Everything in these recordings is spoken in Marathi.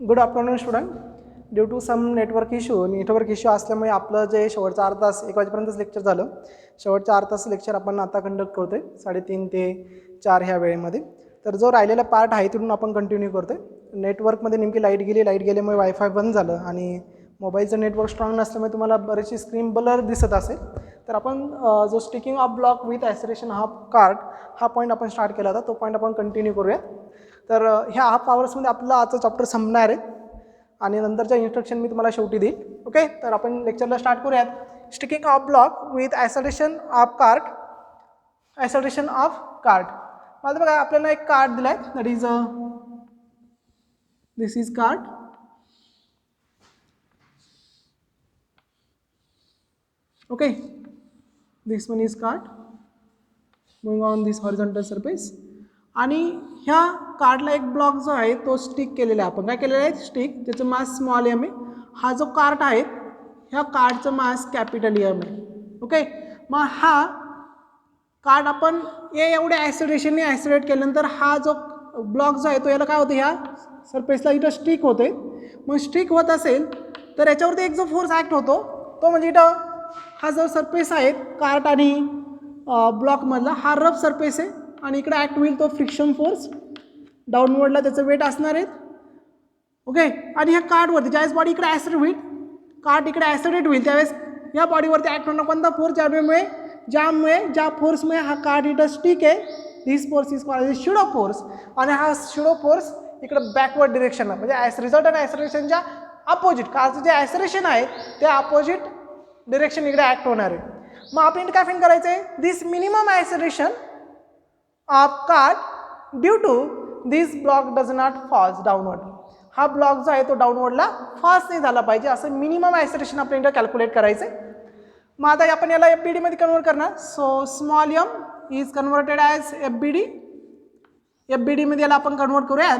Good afternoon student. Due to some network issue असल्यामुळे आपलं जे शेवटचं अर्धा तास 1 वाजेपर्यंतच लेक्चर झालं. शेवटच्या अर्धा तास लेक्चर आपण आता कंडक्ट करतोय 3:30 ते 4 ह्या वेळेमध्ये. तर जो राहिलेला पार्ट आहे तिथून आपण कंटिन्यू करतोय. नेटवर्कमध्ये नेमकी लाईट गेल्यामुळे वायफाय बंद झालं आणि मोबाईलचं नेटवर्क स्ट्रॉंग नसल्यामुळे तुम्हाला बरीचशी स्क्रीन ब्लर दिसत असेल. तर आपण जो sticking of block with acceleration of card हा पॉईंट आपण स्टार्ट केला होता, तो पॉईंट आपण कंटिन्यू करूयात. तर ह्या हाफ आवर्समध्ये आपला आजचा चॅप्टर संपणार आहे आणि नंतरच्या इन्स्ट्रक्शन मी तुम्हाला शेवटी देईल. ओके, तर आपण लेक्चरला स्टार्ट करूयात. Sticking of block with acceleration of card. मला बघा आपल्याला एक कार्ड दिला आहे, that is this is card. Okay, this one is card going on this horizontal surface. आणि ह्या कार्डला एक ब्लॉक जो आहे तो स्टिक केलेला आहे. आपण काय केलेलं आहे, स्टिक, त्याचं मास स्मॉल एम आहे. हा जो कार्ड आहे ह्या कार्डचं मास कॅपिटल एम आहे. ओके, मग हा कार्ड आपण एवढ्या ॲसिलेशनने ॲसिलेट केल्यानंतर हा जो ब्लॉक जो आहे तो याला काय होतं, ह्या सरफेसला इथं स्टिक होते. मग स्टिक होत असेल तर याच्यावरती एक जो फोर्स ॲक्ट होतो तो म्हणजे इथं हा जो सरफेस आहे कार्ड आणि ब्लॉकमधला हा रफ सरफेस आहे आणि इकडे ॲक्ट होईल तो फ्रिक्शन फोर्स. डाऊनवर्डला त्याचं वेट असणार आहे. ओके, आणि ह्या कार्डवरती ज्यावेळेस बॉडी इकडे ॲसिड होईल, कार्ड इकडे ॲसिडेट होईल, त्यावेळेस या बॉडीवरती ॲक्ट होणार कोणता फोर्स, ज्या फोर्समुळे हा कार्ड इथं स्टिक आहे. This force is called pseudo force. आणि हा शुडो फोर्स इकडे बॅकवर्ड डिरेक्शनला म्हणजे रिझल्ट आणि ॲसिलेशनच्या अपोजिट, कार्डचं जे ॲसिलेशन आहे ते अपोजिट डिरेक्शन इकडे ॲक्ट होणार आहे. मग आपण काय फाईंड करायचं आहे, this minimum acceleration of card due to this block does not falls downward. हा ब्लॉक जो आहे तो डाऊनवर्डला फास्ट नाही झाला पाहिजे, असं मिनिमम ॲसिलेशन आपल्याला कॅल्क्युलेट करायचं आहे. मग आता आपण याला FBD मध्ये कन्वर्ट करणार. So small M is converted as FBD. FBD मध्ये याला आपण कन्वर्ट करूयात.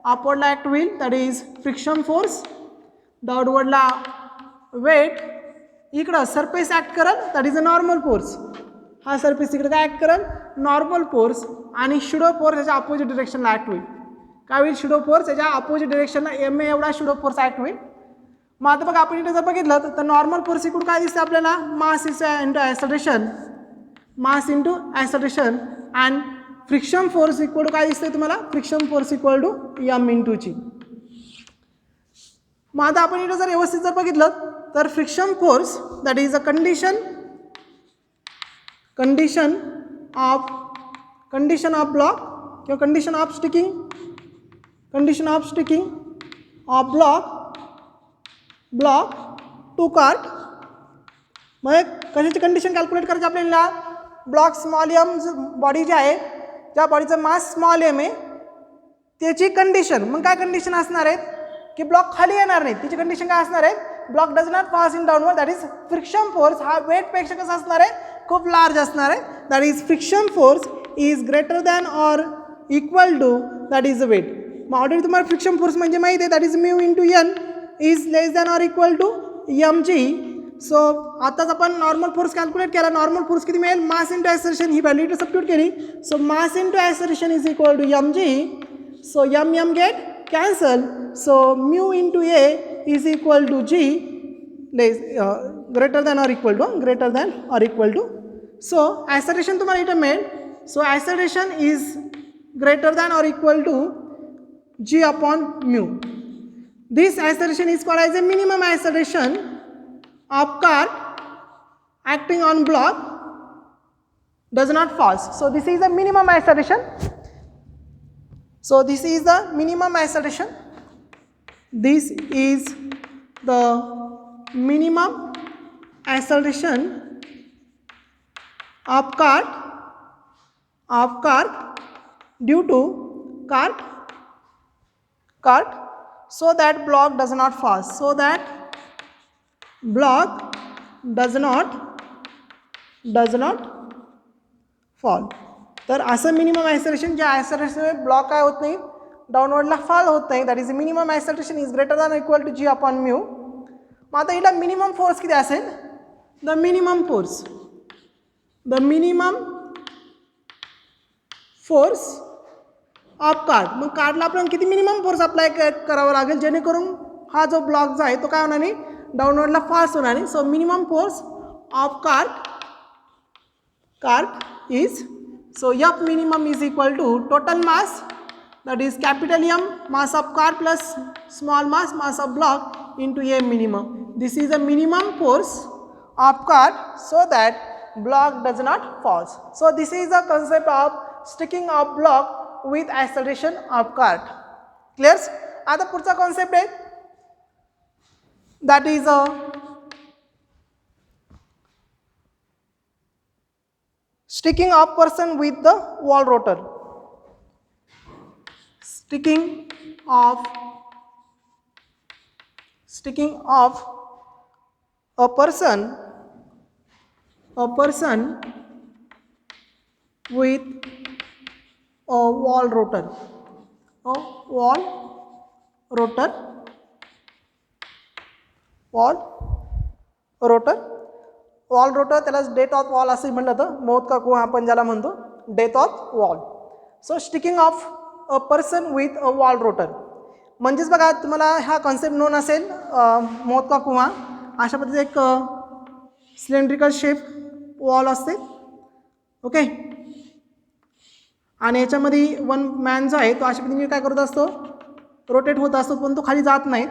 अपवर्डला ॲक्ट होईल, दॅट इज फ्रिक्शन फोर्स. डाऊनवर्डला वेट. इकडं सरफेस ॲक्ट करेल, that is a normal force. हा सरफेस इकडे काय ॲक्ट करेल, नॉर्मल फोर्स. आणि शुडो फोर्स याच्या अपोजिट डिरेक्शनला ॲक्ट होईल. काय होईल, शुडो फोर्स याच्या अपोजिट डिरेक्शनला MA एवढा शुडो फोर्स ॲक्ट होईल. मग आता बघा आपण इथे जर बघितलं तर नॉर्मल फोर्स इकडून काय दिसतं आपल्याला, mass into acceleration and friction force equal to काय दिसतंय तुम्हाला, friction force equal to M into G. मग आता आपण इथे जर व्यवस्थित जर बघितलं तर friction force that is a condition of block किंवा condition of sticking of block to card. मग कशाची कंडिशन कॅल्क्युलेट करायची आपल्याला, ब्लॉक स्मॉल एम बॉडी जी आहे, ज्या बॉडीचं मास स्मॉल एम आहे त्याची कंडिशन. मग काय कंडिशन असणार आहे की ब्लॉक खाली येणार नाही, तिची कंडिशन काय असणार आहे, block does not pass in downward, that is friction force हा वेटपेक्षा कसा असणार आहे, खूप लार्ज असणार आहे. That is friction force is greater than or equal to that is weight. मग ऑलरेडी तुम्हाला फ्रिक्शन फोर्स म्हणजे माहिती आहे, that is mu into N is less than or equal to mg. So आताच आपण नॉर्मल फोर्स कॅल्क्युलेट केला. नॉर्मल फोर्स किती मिळेल, मास इंटू ॲसोलेशन, ही व्हॅल्यू इथे सबस्टिट्यूट केली. So mass into acceleration is equal to mg. So m get cancel. So mu into a is equal to g greater than or equal to. So acceleration तुम्हाला इथे मिळेल. So acceleration is greater than or equal to G upon mu. This acceleration is called as a minimum acceleration of card acting on block does not fall. So this is the minimum acceleration. This is the minimum acceleration of card due to card so that block does not fall, तर असं मिनिमम ॲसोलेशन, ज्या ॲसोलेशनमुळे ब्लॉक काय होत नाही, डाऊनवर्डला फॉल होत नाही, that is minimum acceleration is greater than equal to G upon mu. मग आता हिला मिनिमम फोर्स किती असेल, the minimum force of card. मग कार्डला आपल्याला किती मिनिमम फोर्स अप्लाय करावा लागेल जेणेकरून हा जो ब्लॉक जो आहे तो काय होणार नाही, डाऊनवर्डला फास्ट होणार नाही. So minimum force of card is, so F minimum is equal to total mass, that is capital M mass of car plus small mass of block into A minimum. This is a minimum force of car so that block does not fall. So this is the concept of sticking of block with acceleration of car. Clear? आता पुढचा कॉन्सेप्ट आहे, that is a sticking of person with the wall rotor. Sticking of a person with a wall rotor. Wall rotor त्याला डेथ ऑफ वॉल असं म्हटलं जातं, मौत का कुआं आपण ज्याला म्हणतो, death of wall. So sticking of a person with a wall rotor म्हणजेच बघा तुम्हाला हा कॉन्सेप्ट नोन असेल, मौत का कुआं अशा पद्धतीचे एक सिलेंड्रिकल शेप वॉल असते. ओके, आणि याच्यामध्ये वन मॅन जो आहे तो अशा पद्धतीने काय करत असतो, रोटेट होत असतो पण तो खाली जात नाही.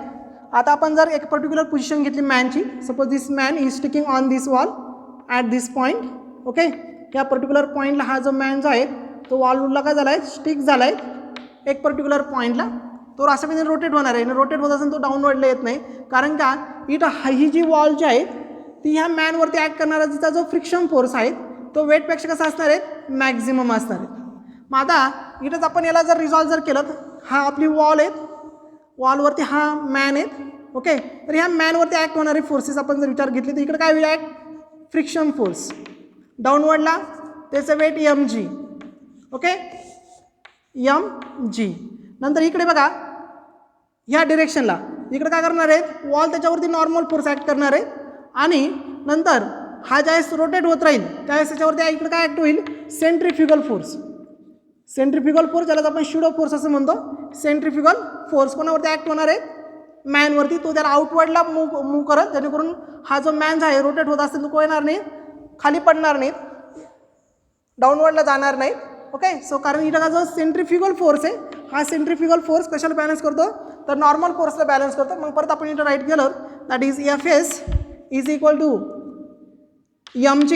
आता आपण जर एक पर्टिक्युलर पोझिशन घेतली मॅनची, suppose this man is sticking on this wall at this point. Okay, या पर्टिक्युलर पॉईंटला हा जो मॅन जो आहे तो वॉलला काय झाला आहे, स्टिक झाला आहे एक पर्टिक्युलर पॉईंटला. तो अशा पद्धतीने रोटेट होणार आहे, आणि रोटेट होत असेल तो डाऊनवर्डला येत नाही, कारण का इथं ही जी वॉल जी आहे ती ह्या मॅनवरती ॲक्ट करणारा तिचा जो फ्रिक्शन फोर्स आहे तो वेटपेक्षा कसा असणार आहे, मॅक्झिमम असणार आहे. मग आता इथंच आपण याला जर रिझॉल्व जर केलं, हा आपली वॉल आहे, वॉलवरती हा मॅन आहे. ओके, तर ह्या मॅनवरती ॲक्ट होणारे फोर्सेस आपण जर विचार घेतले तर इकडे काय होईल, ॲक्ट फ्रिक्शन फोर्स डाऊनवर्डला, त्याचं वेट mg. Okay, mg. नंतर इकडे बघा ह्या डिरेक्शनला इकडे काय करणार आहेत, वॉल त्याच्यावरती नॉर्मल फोर्स ॲक्ट करणार आहे, आणि नंतर हा ज्यावेळेस रोटेट होत राहील त्यावेळेस त्याच्यावरती इकडे काय ॲक्ट होईल, सेंट्रिफ्युगल फोर्स. सेंट्रिफ्युगल फोर्स ज्याला आपण शूडो फोर्स असं म्हणतो, सेंट्रिफ्युगल फोर्स कोणावरती ॲक्ट होणार आहे, मॅनवरती. तो त्याला आउटवर्डला मूव करत, जेणेकरून हा जो मॅन आहे रोटेट होत असेल तो को येणार नाही, खाली पडणार नाहीत, डाऊनवर्डला जाणार नाहीत. ओके, सो कारण इथं का जो सेंट्रिफ्युगल फोर्स आहे हा सेंट्रिफ्युगल फोर्स कशाला बॅलन्स करतो, तर नॉर्मल फोर्सला बॅलन्स करतो. मग परत आपण इथं राईट गेलो, that is Fs is equal to mg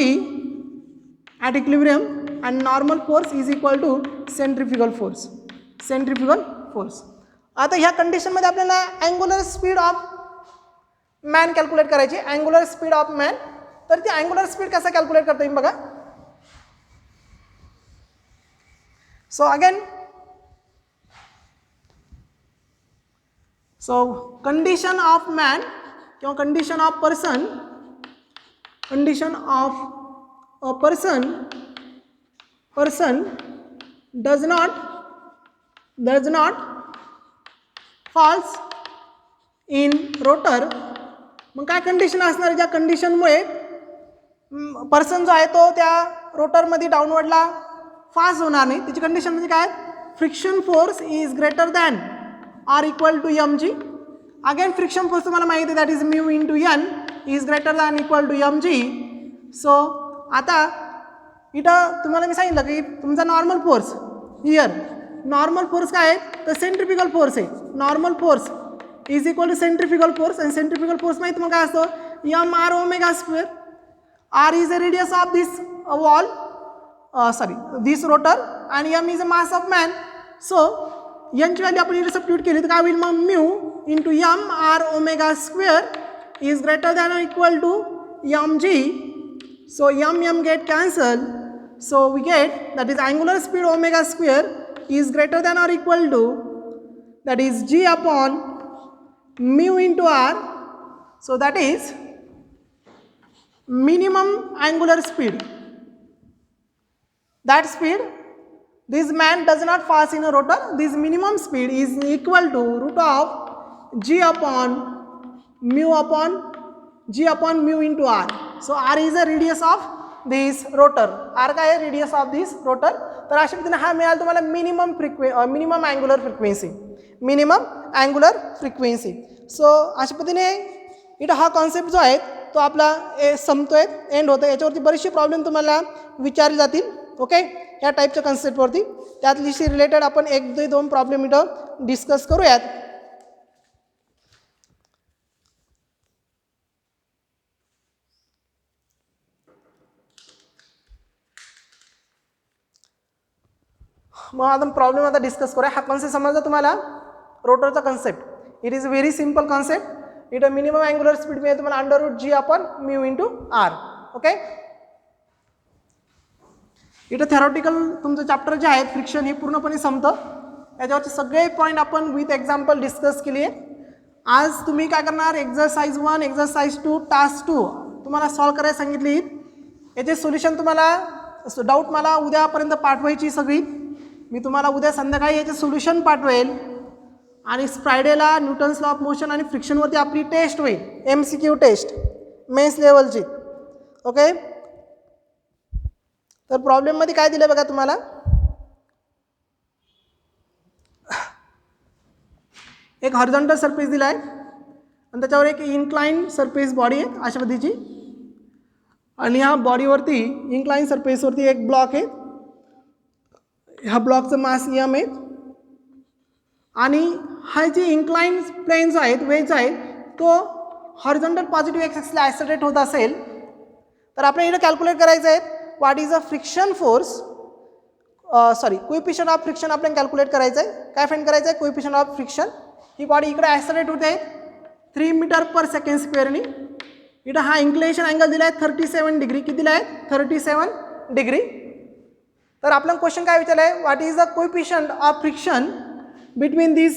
at equilibrium and normal force is equal to centrifugal force. आता ह्या कंडिशनमध्ये आपल्याला angular speed of man calculate करायची, अँग्युलर स्पीड ऑफ मॅन. तर ती अँग्युलर स्पीड कसं कॅल्क्युलेट करता येईल बघा. So again, so condition of man किंवा condition of person, a person does not falls in rotor. मग काय कंडिशन असणार, ज्या कंडिशनमुळे पर्सन जो आहे तो त्या रोटरमध्ये डाऊनवर्डला फास्ट होणार नाही, त्याची कंडिशन म्हणजे काय, friction force is greater than or equal to mg. Again friction force तुम्हाला माहिती आहे, that is mu into n is greater than equal to mg. So आता इथं तुम्हाला मी सांगितलं की तुमचा normal force, here normal force काय आहे, तर सेंट्रिफ्युगल फोर्स आहे. Normal force is equal to centrifugal force, आणि सेंट्रिफ्युगल फोर्स माहिती मग काय असतो, mr omega square. r is a radius of this wall, this rotor, आणि m is a mass of man. So यांची व्हॅल्यू आपण इथे सबस्टिट्यूट केली तर काय होईल, मग mu into mr omega square is greater than or equal to mg. So m get cancelled, so we get that is angular speed omega square is greater than or equal to, that is g upon mu into r. So that is minimum angular speed. That speed, this man does not pass in a rotor, this minimum speed is equal to root of g upon mu into r. So r is a radius of this rotor, R काय आहे रेडियस ऑफ दिस रोटर. तर अशा पद्धतीने हा मिळाला तुम्हाला minimum angular frequency, minimum angular frequency. So अशा पद्धतीने इथं हा कॉन्सेप्ट जो आहे तो आपला संपतोय, एंड होतो. याच्यावरती बरेचसे प्रॉब्लेम तुम्हाला विचारले जातील. ओके, ह्या टाईपच्या कन्सेप्टवरती त्यातलीशी रिलेटेड आपण एक ते दोन प्रॉब्लेम इथं डिस्कस करूयात. मग आता प्रॉब्लेम आता डिस्कस करूया. हा कॉन्सेप्ट समजला तुम्हाला, रोटरचा concept. It is very simple concept. इथं मिनिमम अँग्युलर स्पीड मिळेल तुम्हाला under root g upon mu into R. Okay, इथं थेरॉटिकल तुमचं चॅप्टर जे आहे फ्रिक्शन हे पूर्णपणे संपतं. याच्यावरचे सगळे पॉईंट आपण विथ एक्झाम्पल डिस्कस केली आहे. आज तुम्ही काय करणार, एक्झरसाइज 1, एक्झरसाइज 2, टास्क 2 तुम्हाला सॉल्व करायला सांगितली. याचे सोल्युशन तुम्हाला डाऊट मला उद्यापर्यंत पाठवायची सगळी. मी तुम्हाला उद्या संध्याकाळी याचे सोल्युशन पाठवेल आणि फ्रायडेला न्यूटन्स लॉ ऑफ मोशन आणि फ्रिक्शनवरती आपली टेस्ट होईल, MCQ टेस्ट मेन्स लेवलची. ओके, तर प्रॉब्लेममध्ये काय दिलं बघा तुम्हाला, एक हॉरिझॉन्टल सरफेस दिला आहे आणि त्याच्यावर एक इन्क्लाइन सरफेस बॉडी आहे अशा पद्धतीची, आणि ह्या बॉडीवरती इन्क्लाइन सरफेसवरती एक ब्लॉक आहे. ह्या ब्लॉकचं मास m आहे आणि हा जे इन्क्लाइन प्लेन जो आहे, वेज आहे, तो हॉरिझॉन्टल पॉझिटिव्ह एक्सिसला ॲक्सेलरेट होत असेल तर आपल्याला इथं कॅल्क्युलेट करायचं आहे what is a friction force, coefficient of friction आपल्याला कॅल्क्युलेट करायचं आहे. काय फाइंड करायचं आहे, coefficient of friction. He body इकडे ॲक्सेलरेट होते 3 मीटर पर सेकंड स्क्वेअरनी. इथं हा इन्क्लिनेशन अँगल दिला आहे 37 डिग्री. किती दिला आहे, 37 डिग्री. तर आपल्याला क्वेश्चन काय विचारलं आहे, what is the coefficient of friction between this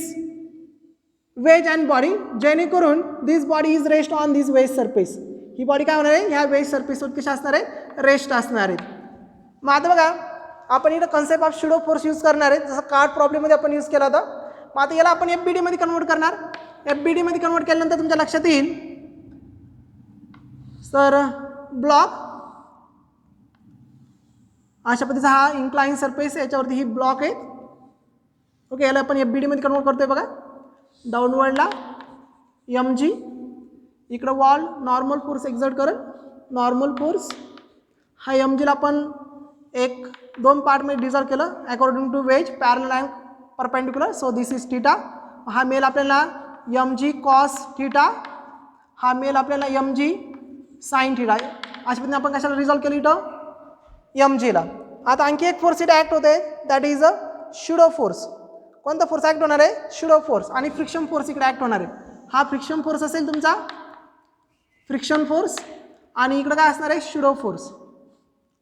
wedge and body, जेणेकरून this body is rest on this wedge surface. ही बॉडी काय होणार आहे, ह्या वेज सरफेसवर कशी असणार आहे, रेस्ट असणार आहे. मग आता बघा आपण इथं concept of pseudo force use करणार आहे, जसं कार्ड प्रॉब्लेममध्ये आपण यूज केला होता. मग आता याला आपण FBD मध्ये कन्वर्ट करणार. FBD मध्ये कन्वर्ट केल्यानंतर तुमच्या लक्षात येईल सर ब्लॉक अशा पद्धतीचा हा इन्क्लाइन सरफेस, याच्यावरती ही ब्लॉक आहे. ओके, याला आपण FBD मध्ये कन्वर्ट करतोय बघा. डाऊनवर्डला mg, इकडं वॉल नॉर्मल फोर्स एक्झर्ट करत, नॉर्मल फोर्स हा mgला आपण 1-2 पार्टमध्ये डिझॉल्व केलं according to wedge, parallel and perpendicular. So this is theta. हा मेल आपल्याला mg कॉस थीटा, हा मेल आपल्याला mg साइन थीटा. अशा पद्धतीने आपण कशाला रिझॉल्व केलं इथं, mgला. आता आणखी एक फोर्स इथं ॲक्ट होते, that is a pseudo force. कोणता फोर्स ॲक्ट होणार आहे, शूडो फोर्स. आणि फ्रिक्शन फोर्स इकडे ॲक्ट होणार आहे. हा फ्रिक्शन फोर्स असेल तुमचा, फ्रिक्शन फोर्स, आणि इकडे काय असणार आहे, शूडो फोर्स.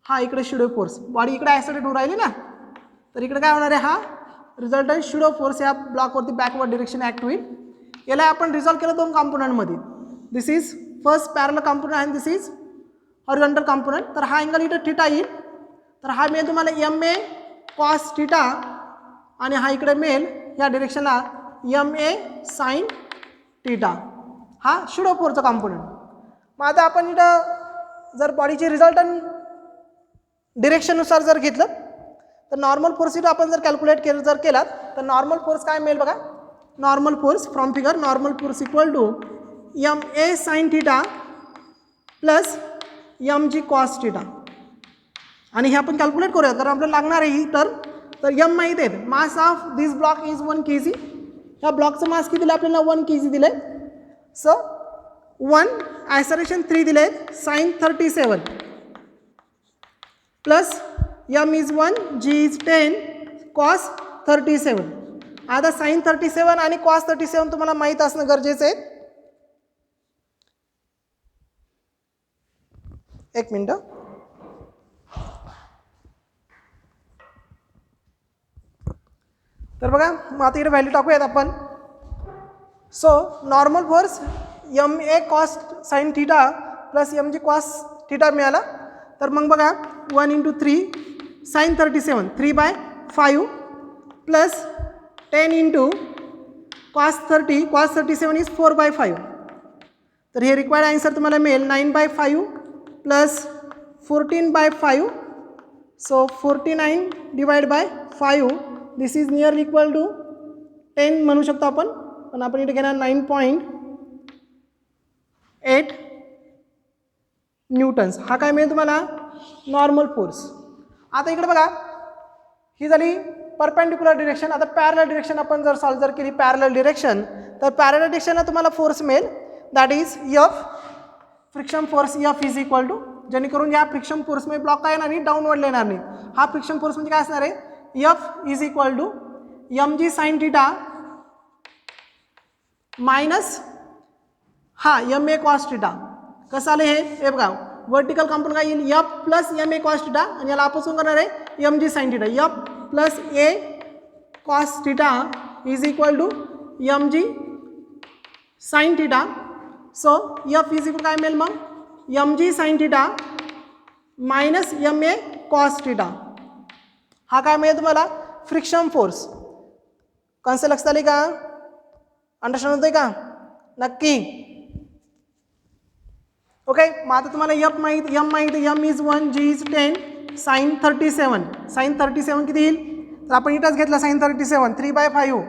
हा इकडे शूडो फोर्स, बॉडी इकडे ॲक्सेलरेट होऊन राहिली ना, तर इकडे काय होणार आहे, हा रिझल्टंट शूडो फोर्स या ब्लॉकवरती बॅकवर्ड डिरेक्शन ॲक्ट होईल. याला आपण रिझॉल्व केलं 2 कॉम्पोनंटमध्ये. This is first parallel component and this is horizontal component. तर हा अँगल इथं थीटा येईल. तर हा मिळेल तुम्हाला MA कॉस थीटा, आणि हा इकडे मिळेल या डिरेक्शनला MA साइन थीटा. हा शूडो फोर्सचा कॉम्पोनंट. मग आता आपण इथं जर बॉडीचे रिझल्टंट डिरेक्शननुसार जर घेतलं तर नॉर्मल फोर्स इथं आपण जर कॅल्क्युलेट केलं, जर केलात तर नॉर्मल फोर्स काय मिळेल बघा. Normal force from figure, normal force equal to MA sine theta plus mg cos theta. आणि हे आपण कॅल्क्युलेट करूया, कारण आपल्याला लागणार आहे ही टर्म. तर m माहिती आहे, mass of this block is 1 kg. ह्या ब्लॉकचं मास किती दिलं आपल्याला, 1 kg दिलं आहे. सो 1 ॲक्सेलरेशन 3 दिले आहेत, sine 37 plus m is 1, g is 10, cos 37. आता साइन 37 आणि कॉस 37 तुम्हाला माहीत असणं गरजेचं आहे. एक मिनटं. तर बघा मग आता इकडे व्हॅल्यू टाकूयात आपण. So normal force MA cos sine theta plus mg cos theta मिळाला. तर मग बघा 1 × 3 sine 37, 3/5 plus 10 × cos 30, cos 37 is 4/5. तर हे रिक्वायर्ड आन्सर तुम्हाला मिळेल 9/5 plus 14/5. So 49 divided by 5. This is nearly equal to 10 म्हणू शकतो आपण, पण आपण इथे घेणार 9.8 न्यूटन्स. हा काय मिळेल तुम्हाला? Normal force. आता इकडे बघा, ही झाली परपेंडिक्युलर डिरेक्शन. आता पॅरलल डिरेक्शन आपण जर सॉल्व जर केली पॅरलल डिरेक्शन, तर पॅरलल डिरेक्शनला तुम्हाला फोर्स मिळेल that is F, friction force F is equal to, जेणेकरून या फ्रिक्शन फोर्समध्ये ब्लॉक काय येणार नाही, डाऊनवर्ड येणार नाही. हा फ्रिक्शन फोर्स म्हणजे काय असणार आहे? F is equal to M G sine theta minus M A cos theta. कसं आलं हे बघा, वर्टिकल कंपोनंट काय येईल? F plus M A cos theta, आणि याला अपोजिंग करणार आहे M G sine theta. F plus A cos theta is equal to M G sine theta. So F is equal काय मिळेल मग? M G sine theta minus M A cos theta. हा काय मिळेल तुम्हाला? Friction force. कॉन्सेप्ट लक्षात आली का? अंडरस्टँड होतंय का? नक्की. ओके. मग आता तुम्हाला एफ माहीत, एम माहीत, M is 1, G is 10, sine 37. Sine 37 किती येईल? तर आपण इथंच घेतला sine 37, 3/5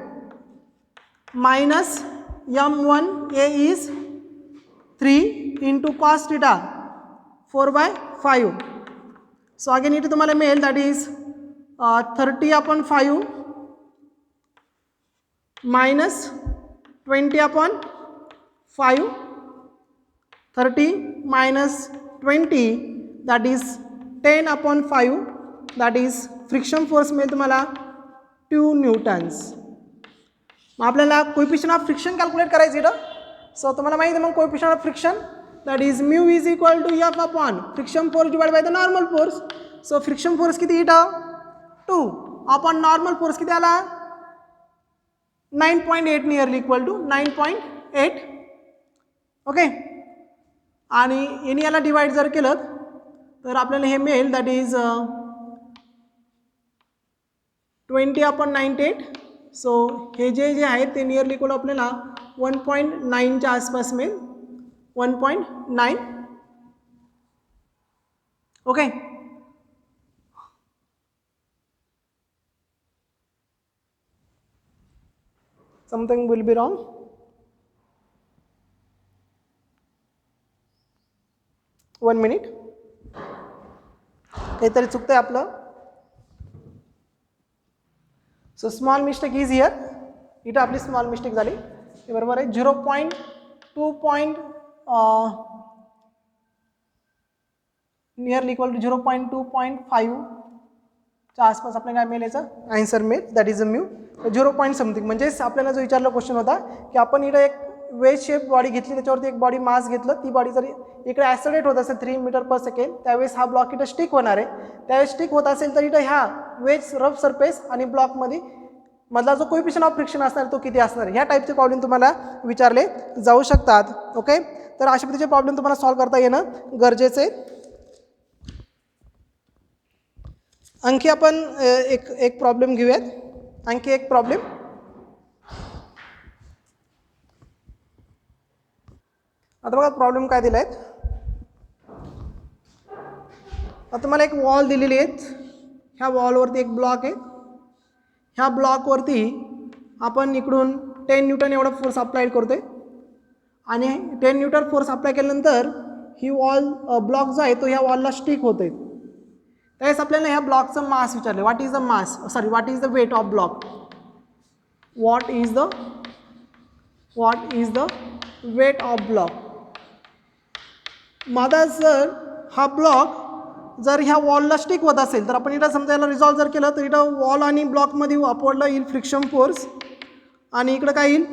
minus M1 A is 3 into cos theta 4/5. So again इथे तुम्हाला मिळेल that is 30/5 minus 20/5. 30 minus 20 that is 10/5. that is friction force मिळेल तुम्हाला 2 न्यूटन्स. मग आपल्याला कोएफिशिएंट ऑफ फ्रिक्शन कॅल्क्युलेट करायचं इथं. सो तुम्हाला माहिती आहे मग coefficient of friction that is mu is equal to F upon friction force divide by the normal force. So friction force किती इथं? 2 अपॉन नॉर्मल फोर्स किती आला? 9.8 नियरली इक्वल टू 9.8. ओके. आणि याने याला डिवाइड जर केलं तर आपल्याला हे मिळेल दॅट इज 20/98. सो हे जे आहेत ते नियरली इक्वल आपल्याला 1.9च्या आसपास मिळेल. 1.9. Okay. Something will be wrong. One minute. काहीतरी चुकतंय आपलं. So small mistake is here. इथं आपली स्मॉल मिस्टेक झाली. हे बरोबर आहे. 0.2 नियरली इक्वल टू 0.2.5च्या आसपास आपल्याला काय मिळेल? याचा आन्सर मिळेल that is a mu. 0. Something म्हणजेच आपल्याला जो विचारला क्वेश्चन होता की आपण इथं एक वेज शेप बॉडी घेतली, त्याच्यावरती एक बॉडी मास घेतलं, ती बॉडी जर इकडे ॲक्सलरेट होत असेल 3 मीटर पर सेकंड, त्यावेळेस हा ब्लॉक इथं स्टिक होणार आहे. त्यावेळेस स्टिक होत असेल तर इथं ह्या वेज रफ सरफेस आणि ब्लॉकमध्ये मधला जो कोएफिशिएंट ऑफ फ्रिक्शन असणार तो किती असणार, ह्या टाईपचे प्रॉब्लेम तुम्हाला विचारले जाऊ शकतात. ओके. तर अशा पद्धतीचे प्रॉब्लेम तुम्हाला सॉल्व्ह करता येणं गरजेचं आहे. आणखी आपण एक प्रॉब्लेम घेऊयात. आणखी एक प्रॉब्लेम. आता बघा प्रॉब्लेम काय दिला आहे. आता तुम्हाला एक वॉल दिलेली आहे. ह्या वॉलवरती एक ब्लॉक आहे. ह्या ब्लॉकवरती आपण इकडून 10 न्यूटन एवढा फोर्स अप्लाय करतोय आणि 10 न्यूटन फोर्स अप्लाय केल्यानंतर ही वॉल ब्लॉक जो आहे तो ह्या वॉलला स्टिक होतोय. त्यावेळेस आपल्याला ह्या ब्लॉकचं मास विचारले. What is the mass, sorry what is the weight of block. What is the weight of block. माझा जर हा ब्लॉक जर ह्या वॉलला स्टिक होत असेल तर आपण इथं समजा याला रिझॉल्व जर केलं तर इथं वॉल आणि ब्लॉकमध्ये अपवर्डला येईल फ्रिक्शन फोर्स आणि इकडं काय येईल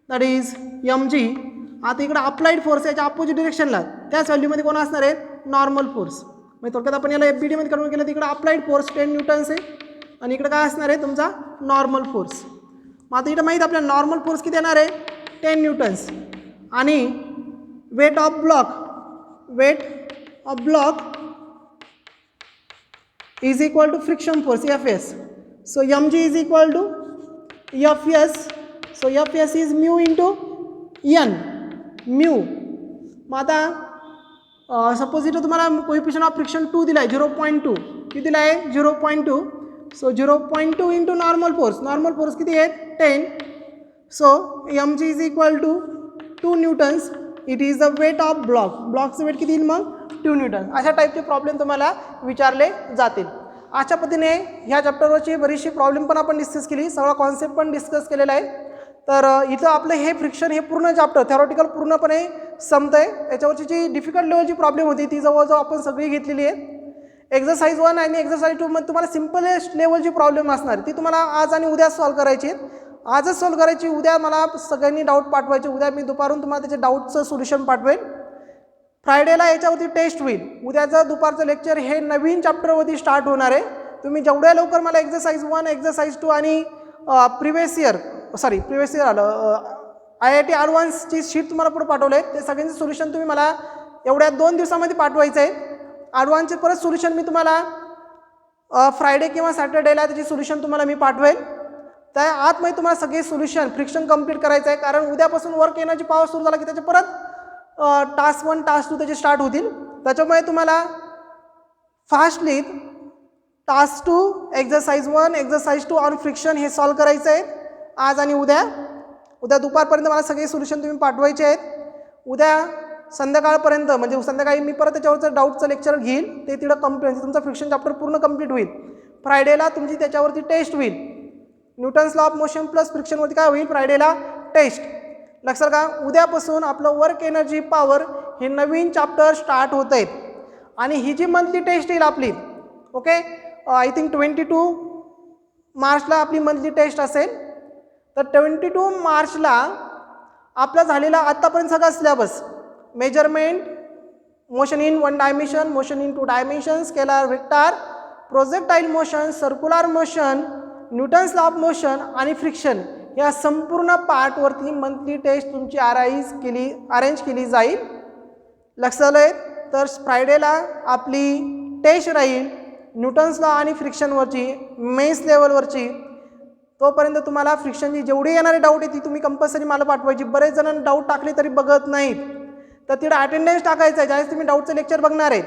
दॅट इज एम जी. आता इकडं अप्लाइड फोर्स याच्या अपोजिट डिरेक्शनला त्याच व्हॅल्यूमध्ये कोण असणार आहे? Normal force. म्हणजे थोडक्यात आपण याला एफ बी डीमध्ये कन्वर्ट केलं तर इकडं अप्लाइड फोर्स 10 न्यूटन्स आहे आणि इकडं काय असणार आहे तुमचा नॉर्मल फोर्स. मग आता इथं माहीत आपल्याला नॉर्मल फोर्स किती येणार आहे? 10 न्यूटन्स आणि weight of block is equal to friction force Fs. So mg is equal to Fs. So Fs is mu into n. mu. मग आता सपोज इथं तुम्हाला कोइफिशियंट ऑफ फ्रिक्शन 2 दिला आहे 0.2 किती दिला आहे 0.2 सो 0.2 इंटू नॉर्मल फोर्स किती आहे 10 so mg is equal to 2 newtons it is the weight of ब्लॉकचं वेट किती येईल मग 2 न्यूटन. अशा टाईपचे प्रॉब्लेम तुम्हाला विचारले जातील. अशा पद्धतीने ह्या चॅप्टरवरची बरीचशी प्रॉब्लेम पण आपण डिस्कस केली, सगळा कॉन्सेप्ट पण डिस्कस केलेला आहे. तर इथं आपलं हे फ्रिक्शन हे पूर्ण चॅप्टर थेरॉटिकल पूर्णपणे संपतं आहे. याच्यावरची जी डिफिकल्ट लेवलची प्रॉब्लेम होती ती जवळजवळ आपण सगळी घेतलेली आहे. एक्झरसाइज 1 आणि एक्झरसाइज 2 मध्ये तुम्हाला सिम्पलेस्ट लेवलची प्रॉब्लेम असणार ती तुम्हाला आज आणि उद्या सॉल्व करायची. आजच सॉल्व करायची, उद्या मला सगळ्यांनी डाऊट पाठवायचे, उद्या मी दुपारून तुम्हाला त्याचे डाऊटचं सोल्युशन पाठवेल. फ्रायडेला याच्यावरती टेस्ट होईल. उद्याचं दुपारचं लेक्चर हे नवीन चॅप्टरवरती स्टार्ट होणार आहे. तुम्ही जेवढ्या लवकर मला एक्झरसाइज 1 एक्झरसाइज 2 आणि प्रिव्हियस इयर आलं IIT ॲडव्हान्सची शीट तुम्हाला पुढे पाठवलं आहे ते सगळ्यांचं सोल्युशन तुम्ही मला एवढ्या 2 दिवसामध्ये पाठवायचं आहे. ॲडव्हान्सचे परत सोल्युशन मी तुम्हाला फ्रायडे किंवा सॅटर्डेला त्याची सोल्युशन तुम्हाला मी पाठवेल. त्या आतमध्ये तुम्हाला सगळे सोल्युशन फ्रिक्शन कंप्लीट करायचं आहे, कारण उद्यापासून वर्क एनर्जी पॉवर सुरू झाला की त्याचे परत टास्क 1 टास्क 2 त्याचे स्टार्ट होतील. त्याच्यामुळे तुम्हाला fastly task 2 exercise 1 exercise 2 on friction हे सॉल्व करायचं आहे आज आणि उद्या दुपारपर्यंत मला सगळे सोल्युशन तुम्ही पाठवायचे आहेत. उद्या संध्याकाळपर्यंत म्हणजे संध्याकाळी मी परत त्याच्यावरचं डाऊटचं लेक्चर घेईल, ते तिथं कंप्लीट तुमचं फ्रिक्शन चॅप्टर पूर्ण कंप्लीट होईल. फ्रायडेला तुमची त्याच्यावरती टेस्ट होईल. Newton's law of motion plus फ्रिक्शनवरती काय होईल फ्रायडेला टेस्ट. लक्षात का उद्यापासून आपलं वर्क एनर्जी पॉवर हे नवीन चॅप्टर स्टार्ट होत आहेत आणि ही जी मंथली टेस्ट येईल आपली ओके आय थिंक 22 मार्चला आपली मंथली टेस्ट असेल. तर 22 मार्चला आपला झालेला आत्तापर्यंत सगळा syllabus measurement motion in 1 dimension motion in 2 dimension scalar vector projectile motion circular motion Newton's law of motion आणि फ्रिक्शन या संपूर्ण पार्टवरती मंथली टेस्ट तुमची अरेंज केली जाईल. लक्षात आलं. तर फ्रायडेला आपली टेस्ट राहील न्यूटन्स लॉ आणि फ्रिक्शनवरची मेन्स लेवलवरची. तोपर्यंत तुम्हाला फ्रिक्शनची जेवढी येणारे डाऊट आहे ती तुम्ही कंपल्सरी मला पाठवायची. बरेच जण डाऊट टाकले तरी बघत नाहीत, तर तिकडे अटेंडन्स टाकायचं आहे. ज्यावेळेस तुम्ही डाऊटचं लेक्चर बघणार आहे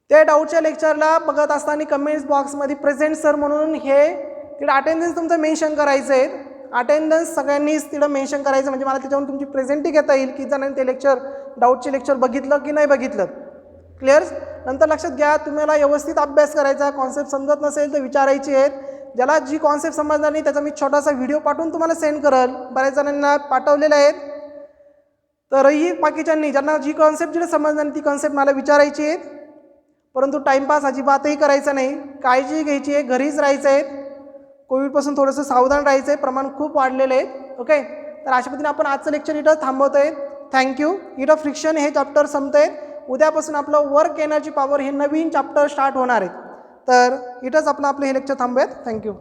त्या डाऊटच्या लेक्चरला बघत असताना कमेंट्स बॉक्समध्ये प्रेझेंट सर म्हणून हे तिकडे अटेंडन्स तुमचं मेन्शन करायचं आहे. अटेंडन्स सगळ्यांनीच तिकडं मेन्शन करायचं म्हणजे मला त्याच्यावरून तुमची प्रेझेंटी घेता येईल की जणांनी ते लेक्चर डाऊटचे लेक्चर बघितलं की नाही बघितलं. क्लिअर. नंतर लक्षात घ्या तुम्हाला व्यवस्थित अभ्यास करायचा. कॉन्सेप्ट समजत नसेल तर विचारायची आहेत. ज्याला जी कॉन्सेप्ट समजणार नाही त्याचा मी छोटासा व्हिडिओ पाठवून तुम्हाला सेंड करेल. बऱ्याच जणांना पाठवलेले आहेत. तरही बाकीच्यांनी ज्यांना जी कॉन्सेप्ट जिथे समजणार नाही ती कॉन्सेप्ट मला विचारायची आहे. परंतु टाईमपास अजिबातही करायचा नाही. काळजी घ्यायची आहे. घरीच राहायचं आहे. कोविडपासून थोडंसं सावधान राहायचं आहे. प्रमाण खूप वाढलेलं आहे. ओके. तर अशा पद्धतीने आपण आजचं लेक्चर इथं थांबवतो आहे. थँक्यू. इथं फ्रिक्शन हे चॅप्टर संपतं आहे. उद्यापासून आपलं वर्क एनर्जी पॉवर हे नवीन चॅप्टर स्टार्ट होणार आहे. तर इथंच आपलं हे लेक्चर थांबूयात. थँक्यू.